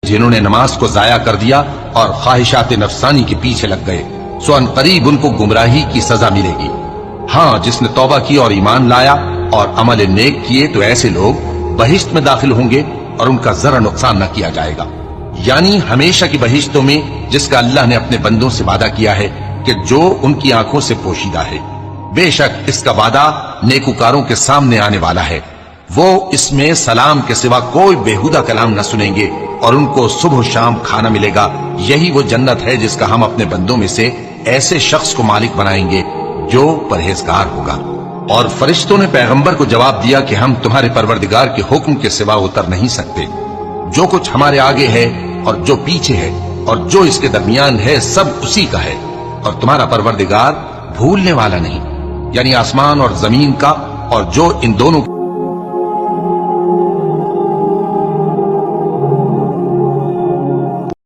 جنہوں نے نماز کو ضائع کر دیا اور خواہشات نفسانی کے پیچھے لگ گئے، سو ان قریب ان کو گمراہی کی سزا ملے گی۔ ہاں، جس نے توبہ کی اور ایمان لایا اور عمل نیک کیے تو ایسے لوگ بہشت میں داخل ہوں گے اور ان کا ذرا نقصان نہ کیا جائے گا، یعنی ہمیشہ کی بہشتوں میں، جس کا اللہ نے اپنے بندوں سے وعدہ کیا ہے کہ جو ان کی آنکھوں سے پوشیدہ ہے۔ بے شک اس کا وعدہ نیکوکاروں کے سامنے آنے والا ہے، وہ اس میں سلام کے سوا کوئی بےہودہ کلام نہ سنیں گے اور ان کو صبح و شام کھانا ملے گا۔ یہی وہ جنت ہے جس کا ہم اپنے بندوں میں سے ایسے شخص کو مالک بنائیں گے جو پرہیزگار ہوگا۔ اور فرشتوں نے پیغمبر کو جواب دیا کہ ہم تمہارے پروردگار کے حکم کے سوا اتر نہیں سکتے، جو کچھ ہمارے آگے ہے اور جو پیچھے ہے اور جو اس کے درمیان ہے سب اسی کا ہے، اور تمہارا پروردگار بھولنے والا نہیں، یعنی آسمان اور زمین کا اور جو ان دونوں